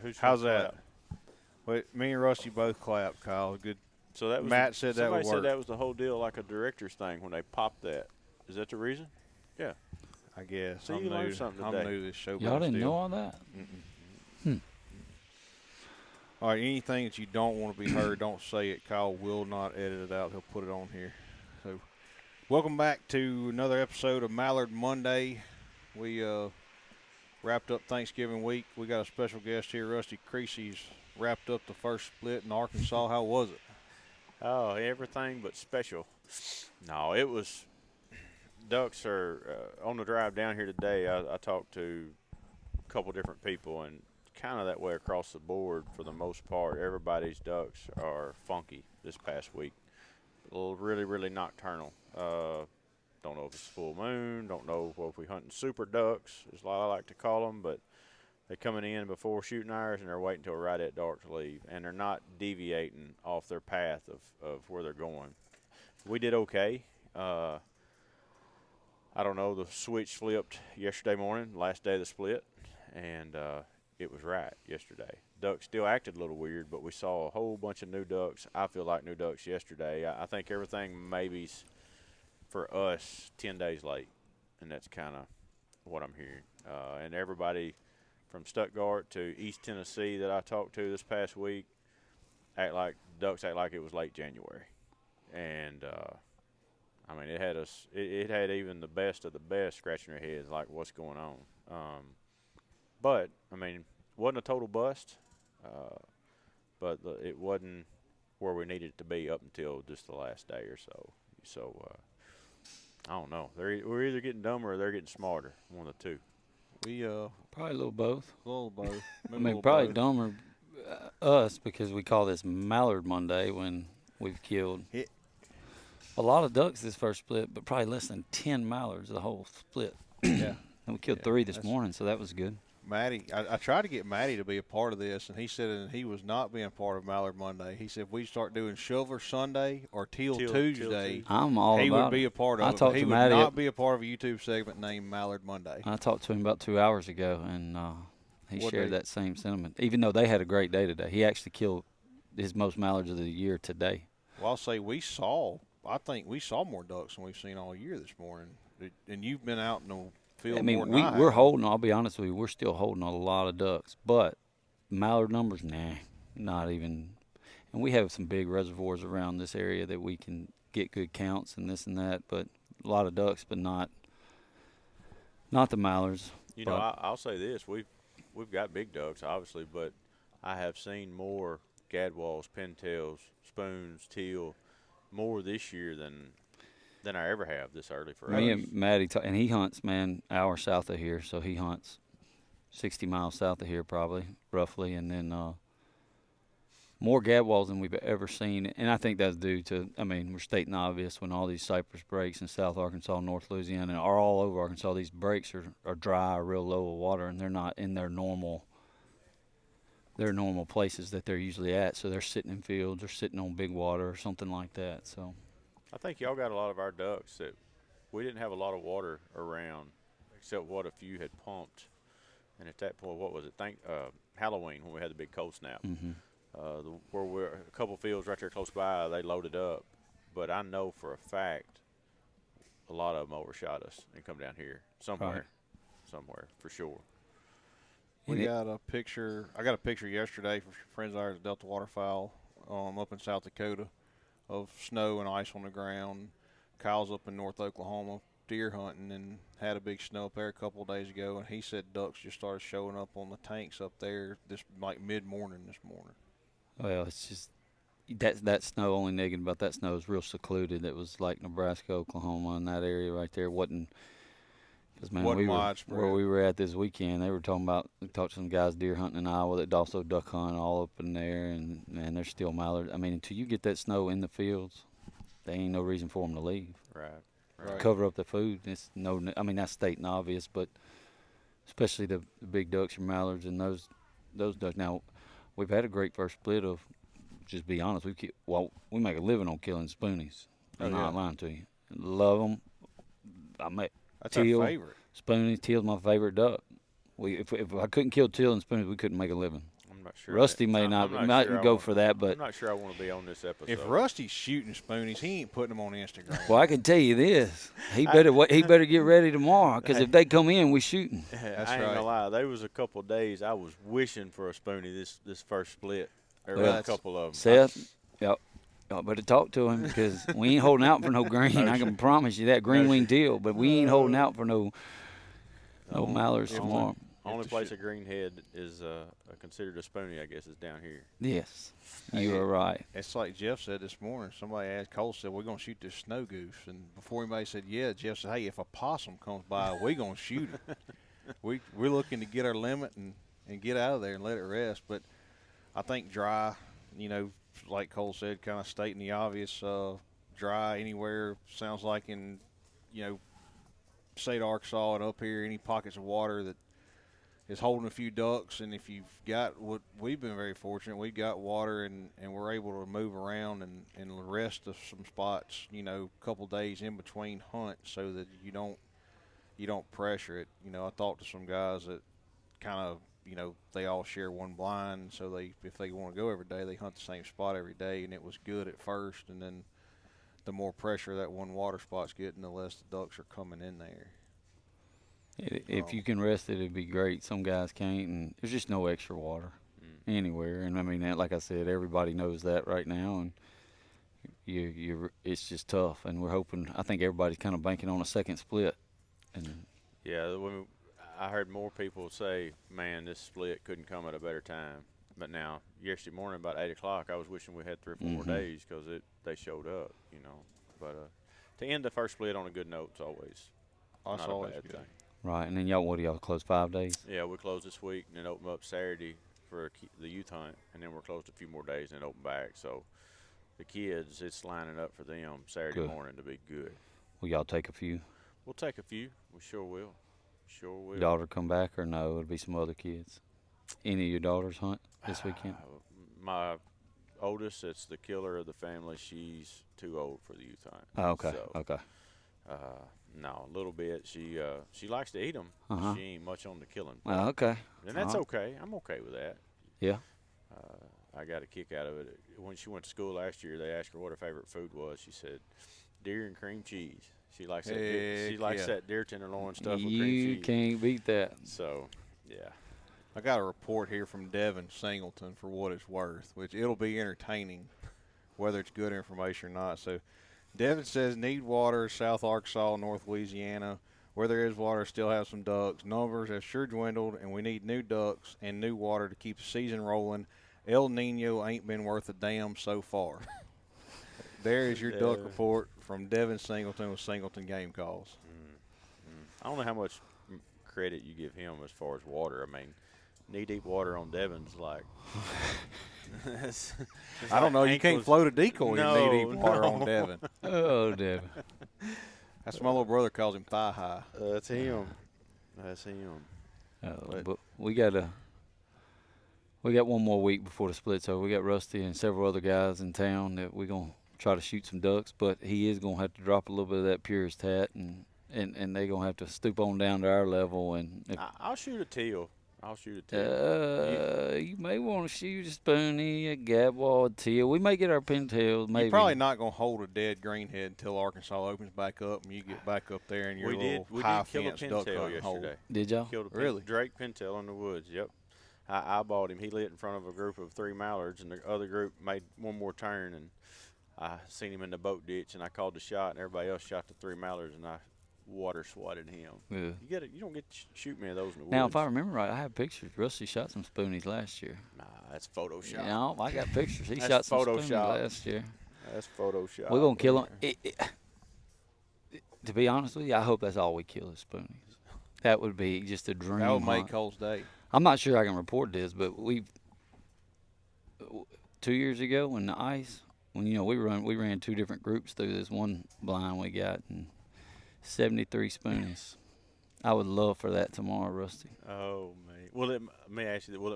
Who's How's clap? that? Wait, me and Rusty both clapped, Kyle. Good. So that was Matt said that would somebody said work. that was the whole deal, like a director's thing when they popped that. Is that the reason? Yeah. I guess. So you learned something I'm today. new to this show. Y'all didn't still. know all that? All right, anything that you don't want to be heard, don't say it. Kyle will not edit it out. He'll put it on here. So, welcome back to another episode of Mallard Monday. We wrapped up Thanksgiving week. We got a special guest here, Rusty Creasey's wrapped up the first split in Arkansas. How was it? Oh, everything but special. No, it was. Ducks are on the drive down here today. I talked to a couple different people, and kind of that way across the board for the most part. Everybody's ducks are funky this past week. Really, really nocturnal. Don't know if it's full moon. Don't know if we hunting super ducks, is what I like to call them, but they're coming in before shooting hours, and they're waiting until right at dark to leave. And they're not deviating off their path of where they're going. We did okay. I don't know, the switch flipped yesterday morning, last day of the split, and it was right yesterday. Ducks still acted a little weird, but we saw a whole bunch of new ducks. I feel like new ducks yesterday. I think everything maybe's for us 10 days late, and that's kind of what I'm hearing. And everybody from Stuttgart to East Tennessee that I talked to this past week ducks act like it was late January. And I mean, it had us. It had even the best of the best scratching their heads, like, what's going on? But I mean, wasn't a total bust, but it wasn't where we needed it to be up until just the last day or so. So I don't know. We're either getting dumber or they're getting smarter. One of the two. We Probably a little both. a little both. I mean, probably dumber us because we call this Mallard Monday when we've killed a lot of ducks this first split, but probably less than 10 mallards the whole split. Yeah. And we killed 3 this morning, so that was good. Matty, I tried to get Matty to be a part of this, and he said he was not being part of Mallard Monday. He said if we start doing Shover Sunday or Teal Tuesday, I'm all he about would be it. a part I of it. talked He to would Matty not be a part of a YouTube segment named Mallard Monday. I talked to him about 2 hours ago, and he What shared day? that same sentiment. Even though they had a great day today, he actually killed his most mallards of the year today. Well, I'll say I think we saw more ducks than we've seen all year this morning. And you've been out in the field I mean, more than I we're have. holding. I'll be honest with you, we're still holding a lot of ducks, but mallard numbers, not even. And we have some big reservoirs around this area that we can get good counts and this and that. But a lot of ducks, but not the mallards. You know, I'll say this: we've got big ducks, obviously, but I have seen more gadwalls, pintails, spoons, teal, more this year than I ever have this early for us. Me and Maddie, and he hunts, man, hour south of here, so he hunts 60 miles south of here probably, roughly, and then more gadwalls than we've ever seen. And I think that's due to, I mean, we're stating the obvious when all these cypress breaks in South Arkansas, North Louisiana, are all over Arkansas. These breaks are dry or real low of water, and they're not in their normal places that they're usually at. So they're sitting in fields or sitting on big water or something like that. So I think y'all got a lot of our ducks that we didn't have a lot of water around, except what a few had pumped. And at that point, what was it? Halloween when we had the big cold snap. mm-hmm. Where we're a couple fields right there close by, they loaded up. But I know for a fact a lot of them overshot us and come down here somewhere for sure. We got a picture. I got a picture yesterday from friends of ours at Delta Waterfowl up in South Dakota of snow and ice on the ground. Kyle's up in North Oklahoma deer hunting and had a big snow up there a couple of days ago, and he said ducks just started showing up on the tanks up there this like mid-morning this morning. Well, it's just that snow. Only negative about that snow is real secluded. It was like Nebraska, Oklahoma, and that area right there wasn't. Because man, where we were at this weekend, they were talking about. We talked to some guys deer hunting in Iowa that also duck hunt all up in there, and man, they're still mallard. I mean, until you get that snow in the fields, there ain't no reason for them to leave. Right. Cover up the food. It's no. I mean, that's stating obvious, but especially the big ducks or mallards and those ducks. Now, we've had a great first split of. Just be honest, we make a living on killing spoonies. I'm not lying to you. Love them. That's teal, our favorite. Spoonies, teal's my favorite duck. If I couldn't kill teal and spoonies, we couldn't make a living. I'm not sure. Rusty might go for that, but I'm not sure I want to be on this episode. If Rusty's shooting spoonies, he ain't putting them on Instagram. Well, I can tell you this: he better get ready tomorrow, because if they come in, we shooting. That's I ain't right. gonna lie. There was a couple of days I was wishing for a spoonie this first split. There were a couple of them. Seth, y'all better talk to him, because we ain't holding out for no green. I can promise you that green-winged teal, but we ain't holding out for no mallards tomorrow. Only place a greenhead is considered a spoonie, I guess, is down here. Yes, you are right. It's like Jeff said this morning. Somebody asked, Cole said, we're going to shoot this snow goose. And before anybody said, yeah, Jeff said, hey, if a possum comes by, we're going to shoot it. We're looking to get our limit and get out of there and let it rest. But I think dry, like Cole said, kind of stating the obvious, dry anywhere sounds like in, state of Arkansas and up here, any pockets of water that is holding a few ducks. And if you've got what we've been very fortunate, we've got water and we're able to move around and rest of some spots, a couple days in between hunts so that you don't pressure it. I talked to some guys that kind of, they all share one blind, so if they want to go every day, they hunt the same spot every day, and it was good at first, and then the more pressure that one water spot's getting, the less the ducks are coming in there. If you can rest it, it'd be great. Some guys can't, and there's just no extra water anywhere. And I mean, like I said, everybody knows that right now, and it's just tough. And we're hoping. I think everybody's kind of banking on a second split. And yeah, I heard more people say, "Man, this split couldn't come at a better time." But now, yesterday morning about 8 o'clock, I was wishing we had 3 or 4 more days because they showed up, But to end the first split on a good note is always not a bad thing. Right, and then what do y'all close 5 days? Yeah, we close this week and then open up Saturday for the youth hunt, and then we're closed a few more days and then open back. So the kids, it's lining up for them Saturday morning to be good. Will y'all take a few? We'll take a few. We sure will. Sure will. Daughter come back, or no? It'll be some other kids. Any of your daughters hunt this weekend? My oldest, it's the killer of the family. She's too old for the youth hunt. Oh, okay. So, okay. No, a little bit. She likes to eat them. She ain't much on the killing. Oh, okay. And that's okay. I'm okay with that. Yeah. I got a kick out of it. When she went to school last year, they asked her what her favorite food was. She said, deer and cream cheese. She likes that deer tenderloin stuff with cream cheese. You can't beat that. So, yeah. I got a report here from Devin Singleton for what it's worth, which it'll be entertaining, whether it's good information or not. So Devin says need water, South Arkansas, North Louisiana. Where there is water, still have some ducks. Numbers have sure dwindled, and we need new ducks and new water to keep the season rolling. El Nino ain't been worth a damn so far. There is your duck report from Devin Singleton with Singleton Game Calls. I don't know how much credit you give him as far as water. I mean, knee-deep water on Devon's like I don't know. You can't float a decoy in knee-deep water on Devon. Oh, Devon. That's my little brother calls him thigh high. That's him. That's him. But we got one more week before the split, so we got Rusty and several other guys in town that we're going to try to shoot some ducks, but he is going to have to drop a little bit of that purist hat, and they're going to have to stoop on down to our level. And I'll shoot a teal. You may want to shoot a spoonie, a gadwall, a teal. We may get our pintails. Maybe. You're probably not going to hold a dead greenhead until Arkansas opens back up and you get back up there and your little high fence duck hunting hole. Did y'all? Killed a really? Drake pintail in the woods. Yep. I bought him. He lit in front of a group of 3 mallards, and the other group made one more turn, and I seen him in the boat ditch, and I called the shot, and everybody else shot the 3 mallards, and I water swatted him. Yeah. You don't get to shoot many of those in the woods. Now, if I remember right, I have pictures. Rusty shot some spoonies last year. Nah, that's Photoshop. No, I got pictures. He shot some spoonies last year. That's Photoshop. We're going to kill him. To be honest with you, I hope that's all we kill is spoonies. That would be just a dream. That would make Cole's day. I'm not sure I can report this, but 2 years ago when the ice, we ran 2 different groups through this one blind we got, and 73 spoonies. I would love for that tomorrow, Rusty. Oh man, will it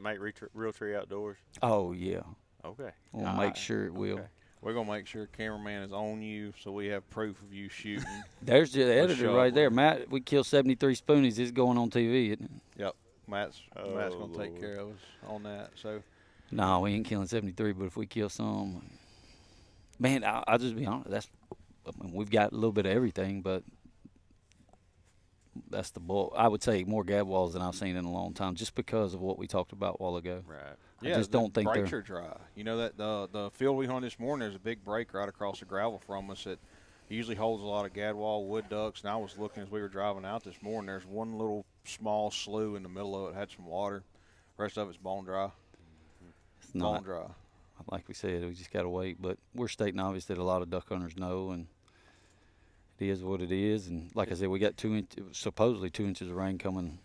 make Realtree Outdoors? Oh yeah. Okay. We'll make sure it will. Okay. We're going to make sure cameraman is on you so we have proof of you shooting. There's the editor right there. Matt, we killed 73 spoonies. It's going on TV, isn't it? Yep. Matt's going to take care of us on that. So. No, we ain't killing 73, but if we kill some, man, I'll just be honest. We've got a little bit of everything, but that's the bull. I would say more gadwalls than I've seen in a long time, just because of what we talked about a while ago. Right. I just don't think breaks are dry. You know that the field we hunted this morning, there's a big break right across the gravel from us that usually holds a lot of gadwall, wood ducks. And I was looking as we were driving out this morning. There's one little small slough in the middle of it, had some water. The rest of it's bone dry. It's not bone dry. Like we said, we just got to wait. But we're stating obvious that a lot of duck hunters know, and it is what it is. And like I said, we got supposedly 2 inches of rain coming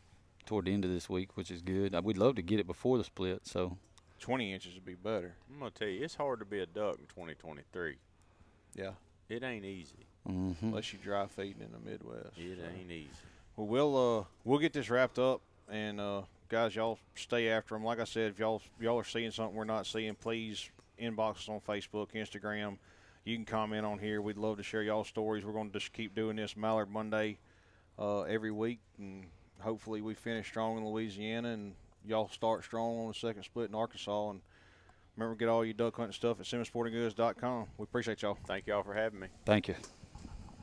toward the end of this week, which is good. We'd love to get it before the split. So 20 inches would be better. I'm going to tell you, it's hard to be a duck in 2023. Yeah. It ain't easy. Mm-hmm. Unless you dry feeding in the Midwest. It ain't easy. Well, we'll get this wrapped up, and guys, y'all stay after them. Like I said, if y'all are seeing something we're not seeing, please inbox us on Facebook, Instagram. You can comment on here. We'd love to share y'all's stories. We're going to just keep doing this Mallard Monday every week, and hopefully we finish strong in Louisiana, and y'all start strong on the second split in Arkansas. And remember, get all your duck hunting stuff at SimmonsSportingGoods.com. We appreciate y'all. Thank y'all for having me. Thank you.